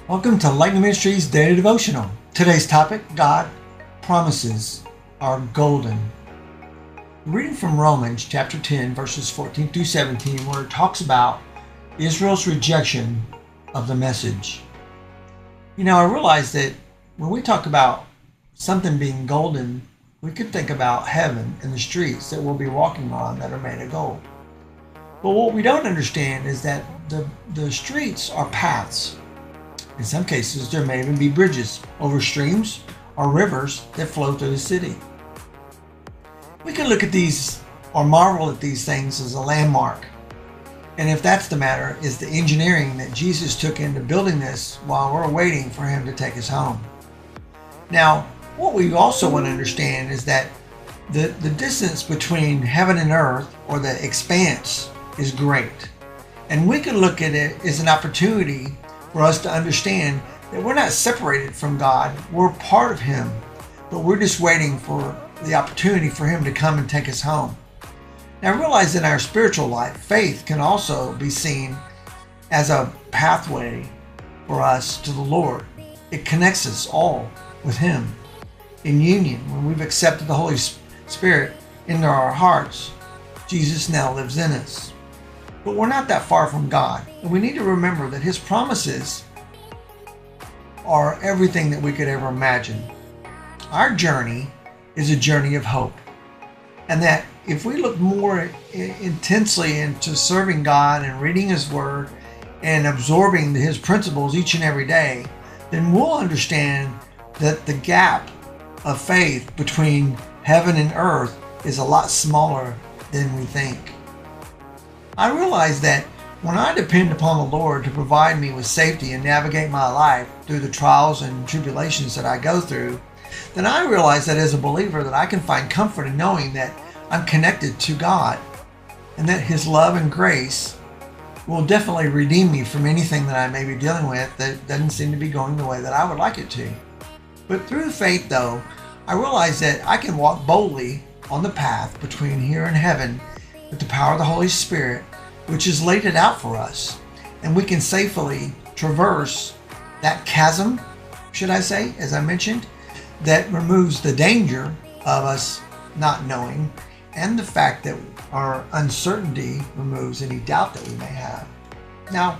Welcome to Lightning Ministries Daily Devotional. Today's topic, God promises are golden. Reading from Romans chapter 10, verses 14 through 17, where it talks about Israel's rejection of the message. I realize that when we talk about something being golden, we could think about heaven and the streets that we'll be walking on that are made of gold. But what we don't understand is that the streets are paths. In some cases, there may even be bridges over streams or rivers that flow through the city. We can look at these or marvel at these things as a landmark. And if that's the matter, is the engineering that Jesus took into building this while we're waiting for him to take us home. Now, what we also want to understand is that the distance between heaven and earth, or the expanse, is great. And we can look at it as an opportunity for us to understand that we're not separated from God. We're part of him, but we're just waiting for the opportunity for him to come and take us home. Now, realize in our spiritual life, faith can also be seen as a pathway for us to the Lord. It connects us all with him in union. When we've accepted the Holy Spirit into our hearts, Jesus now lives in us. But we're not that far from God, and we need to remember that his promises are everything that we could ever imagine. Our journey is a journey of hope, and that if we look more intensely into serving God and reading his word and absorbing his principles each and every day, then we'll understand that the gap of faith between heaven and earth is a lot smaller than we think. I realize that when I depend upon the Lord to provide me with safety and navigate my life through the trials and tribulations that I go through, then I realize that as a believer that I can find comfort in knowing that I'm connected to God and that his love and grace will definitely redeem me from anything that I may be dealing with that doesn't seem to be going the way that I would like it to. But through faith, though, I realize that I can walk boldly on the path between here and heaven with the power of the Holy Spirit, which has laid it out for us. And we can safely traverse that chasm, should I say, as I mentioned, that removes the danger of us not knowing, and the fact that our uncertainty removes any doubt that we may have. Now,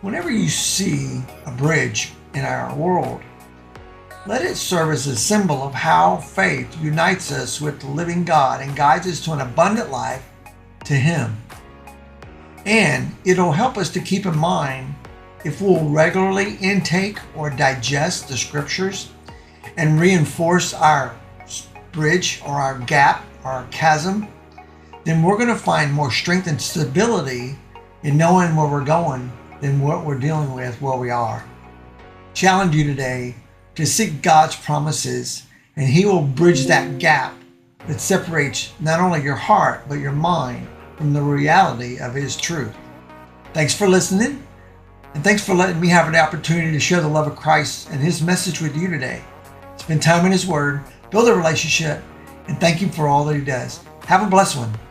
whenever you see a bridge in our world, let it serve as a symbol of how faith unites us with the living God and guides us to an abundant life to him. And it'll help us to keep in mind if we'll regularly intake or digest the scriptures and reinforce our bridge or our gap or our chasm, then we're going to find more strength and stability in knowing where we're going than what we're dealing with where we are. Challenge you today to seek God's promises, and he will bridge that gap that separates not only your heart but your mind from the reality of his truth. Thanks for listening, and thanks for letting me have the opportunity to share the love of Christ and his message with you today. Spend time in his word, build a relationship, and thank him for all that he does. Have a blessed one.